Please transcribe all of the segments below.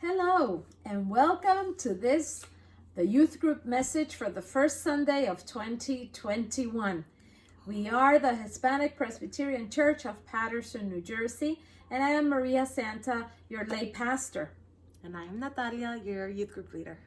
Hello and welcome to the youth group message for the first Sunday of 2021. We are the Hispanic Presbyterian Church of Paterson, New Jersey, and I am Maria Santa, your lay pastor. And I am Natalia, your youth group leader.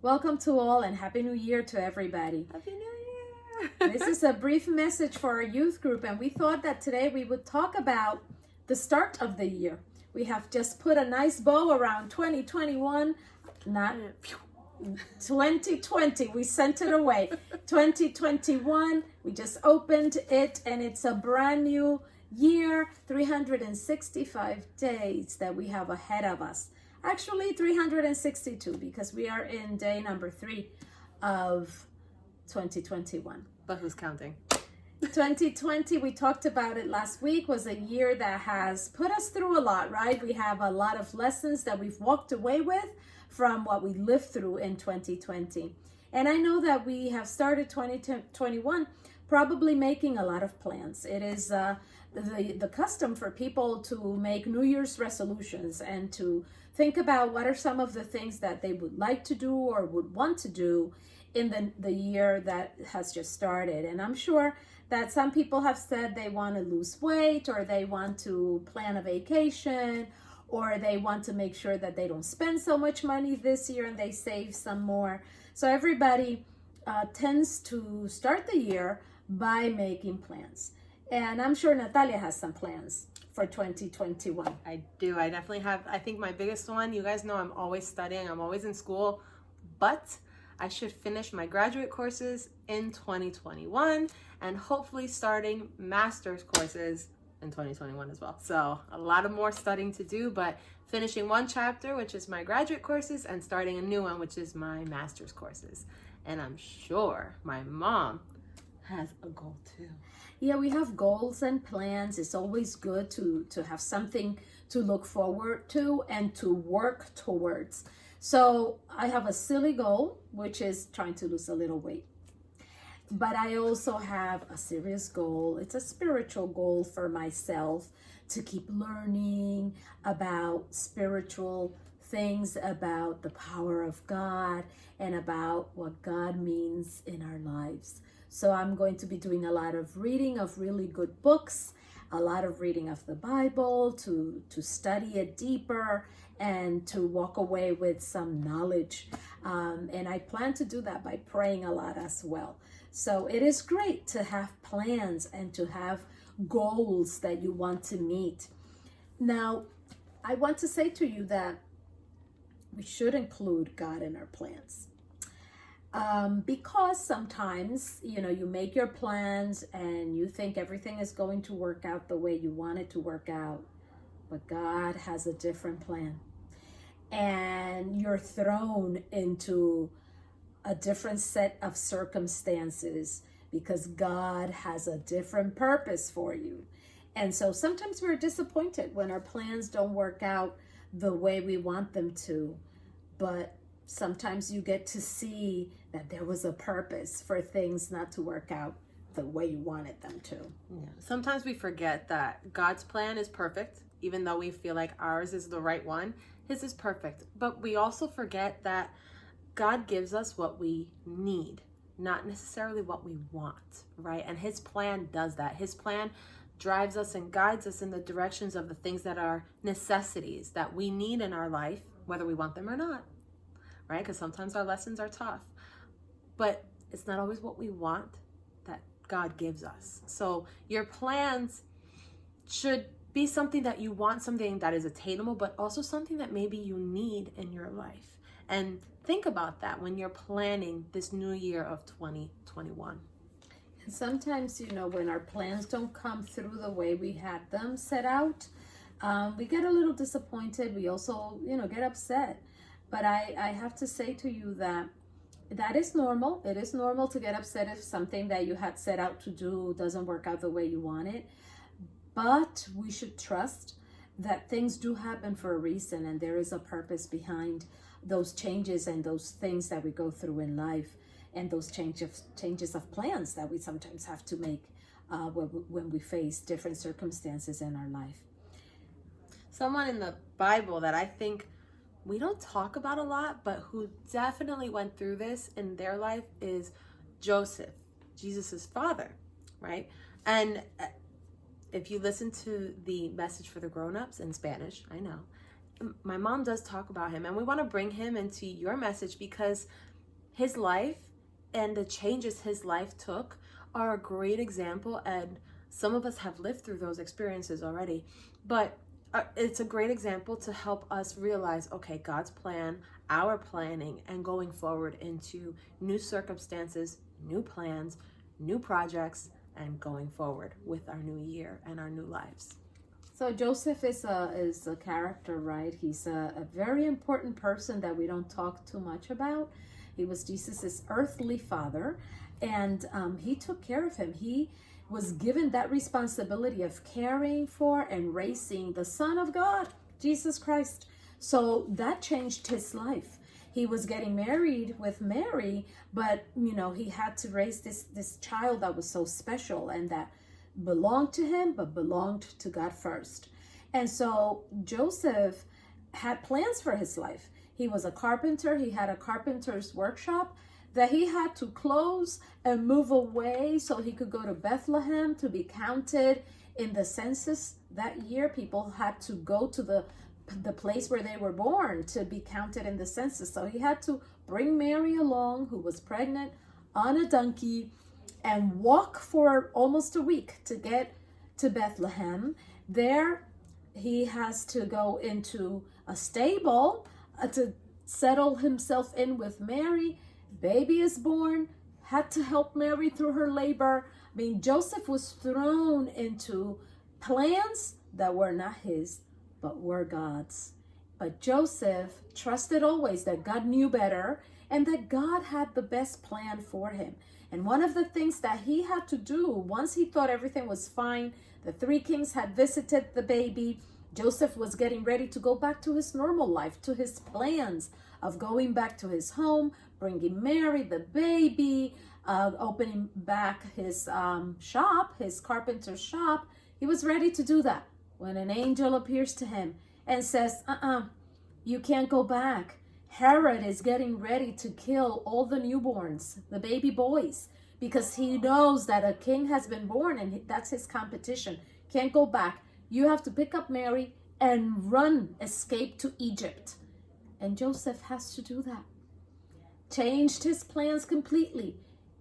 Welcome to all and Happy New Year to everybody. Happy New Year! This is a brief message for our youth group, and we thought that today we would talk about the start of the year. We have just put a nice bow around 2021, not 2020. We sent it away. 2021, we just opened it, and it's a brand new year, 365 days that we have ahead of us. Actually, 362 because we are in day number 3 of 2021. But who's counting? 2020, we talked about it last week, was a year that has put us through a lot, right? We have a lot of lessons that we've walked away with from what we lived through in 2020. And I know that we have started 2021 probably making a lot of plans. It is the custom for people to make New Year's resolutions and to think about what are some of the things that they would like to do or would want to do in the year that has just started. And I'm sure that some people have said they want to lose weight, or they want to plan a vacation, or they want to make sure that they don't spend so much money this year and they save some more. So everybody tends to start the year by making plans. And I'm sure Natalia has some plans for 2021. I do. I definitely have. I think my biggest one, you guys know I'm always studying. I'm always in school. But I should finish my graduate courses in 2021 and hopefully starting master's courses in 2021 as well. So a lot of more studying to do, but finishing one chapter, which is my graduate courses, and starting a new one, which is my master's courses. And I'm sure my mom has a goal too. Yeah, we have goals and plans. It's always good to have something to look forward to and to work towards. So I have a silly goal, which is trying to lose a little weight. But I also have a serious goal. It's a spiritual goal for myself to keep learning about spiritual things, about the power of God, and about what God means in our lives. So I'm going to be doing a lot of reading of really good books, a lot of reading of the Bible to study it deeper and to walk away with some knowledge. And I plan to do that by praying a lot as well. So it is great to have plans and to have goals that you want to meet. Now, I want to say to you that we should include God in our plans. Because sometimes, you make your plans and you think everything is going to work out the way you want it to work out, but God has a different plan. And you're thrown into a different set of circumstances because God has a different purpose for you. And so sometimes we're disappointed when our plans don't work out the way we want them to, but sometimes you get to see that there was a purpose for things not to work out the way you wanted them to. Yeah. Sometimes we forget that God's plan is perfect, even though we feel like ours is the right one. His is perfect. But we also forget that God gives us what we need, not necessarily what we want, right? And his plan does that. His plan drives us and guides us in the directions of the things that are necessities that we need in our life, whether we want them or not. Right? Because sometimes our lessons are tough, but it's not always what we want that God gives us. So your plans should be something that you want, something that is attainable, but also something that maybe you need in your life. And think about that when you're planning this new year of 2021. And sometimes, when our plans don't come through the way we had them set out, we get a little disappointed. We also, get upset. But I have to say to you that is normal. It is normal to get upset if something that you had set out to do doesn't work out the way you want it. But we should trust that things do happen for a reason, and there is a purpose behind those changes and those things that we go through in life, and those changes of plans that we sometimes have to make when we face different circumstances in our life. Someone in the Bible that I think we don't talk about a lot, but who definitely went through this in their life is Joseph, Jesus's father, right? And if you listen to the message for the grown-ups in Spanish, I know, my mom does talk about him, and we want to bring him into your message because his life and the changes his life took are a great example, and some of us have lived through those experiences already, but it's a great example to help us realize, okay, God's plan, our planning, and going forward into new circumstances, new plans, new projects, and going forward with our new year and our new lives. So Joseph is a character, right? He's a very important person that we don't talk too much about. He was Jesus's earthly father, and he took care of him. He was given that responsibility of caring for and raising the Son of God, Jesus Christ. So that changed his life. He was getting married with Mary, but he had to raise this child that was so special and that belonged to him, but belonged to God first. And so Joseph had plans for his life. He was a carpenter. He had a carpenter's workshop that he had to close and move away so he could go to Bethlehem to be counted in the census that year. People had to go to the place where they were born to be counted in the census. So he had to bring Mary along, who was pregnant, on a donkey, and walk for almost a week to get to Bethlehem. There he has to go into a stable to settle himself in with Mary. Baby is born, had to help Mary through her labor. I mean, Joseph was thrown into plans that were not his, but were God's. But Joseph trusted always that God knew better and that God had the best plan for him. And one of the things that he had to do, once he thought everything was fine, the three kings had visited the baby, Joseph was getting ready to go back to his normal life, to his plans of going back to his home, bringing Mary, the baby, opening back his shop, his carpenter's shop. He was ready to do that when an angel appears to him and says, you can't go back. Herod is getting ready to kill all the newborns, the baby boys, because he knows that a king has been born and that's his competition. Can't go back. You have to pick up Mary and run, escape to Egypt. And Joseph has to do that. Changed his plans completely.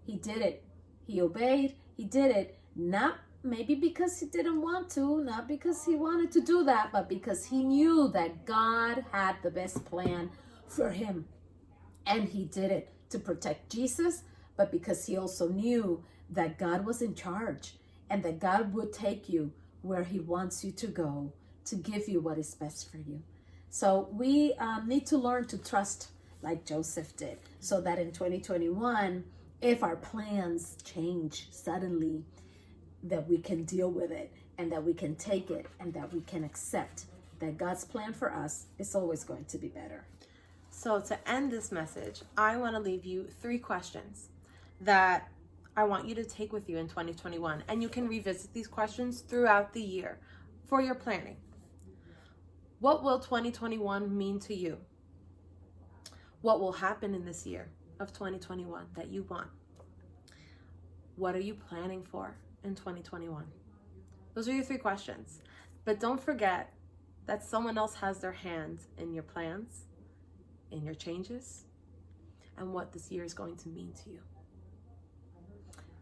He did it. He obeyed. He did it. Not maybe because he didn't want to, not because he wanted to do that, but because he knew that God had the best plan for him. And he did it to protect Jesus, but because he also knew that God was in charge and that God would take you where he wants you to go to give you what is best for you. So we need to learn to trust like Joseph did, so that in 2021, if our plans change suddenly, that we can deal with it and that we can take it and that we can accept that God's plan for us is always going to be better. So to end this message, I want to leave you 3 questions that I want you to take with you in 2021. And you can revisit these questions throughout the year for your planning. What will 2021 mean to you? What will happen in this year of 2021 that you want? What are you planning for in 2021? Those are your 3 questions. But don't forget that someone else has their hands in your plans, in your changes, and what this year is going to mean to you.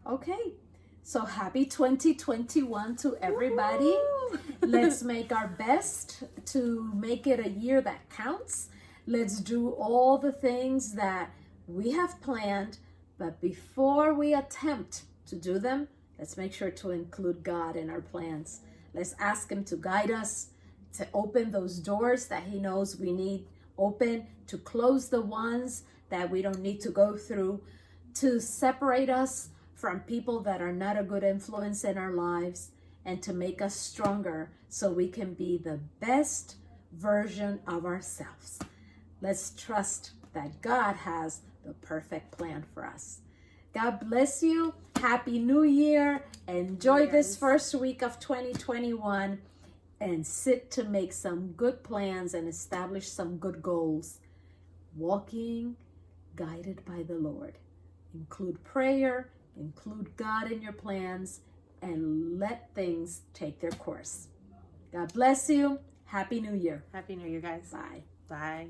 Okay, so happy 2021 to everybody. Woo! Let's make our best to make it a year that counts. Let's do all the things that we have planned, but before we attempt to do them, let's make sure to include God in our plans. Let's ask him to guide us, to open those doors that he knows we need open, to close the ones that we don't need to go through, to separate us from people that are not a good influence in our lives, and to make us stronger so we can be the best version of ourselves. Let's trust that God has the perfect plan for us. God bless you. Happy New Year. Enjoy this first week of 2021. and sit to make some good plans and establish some good goals, walking guided by the Lord. Include prayer, include God in your plans, and let things take their course. God bless you. Happy New Year. Happy New Year, guys. Bye. Bye.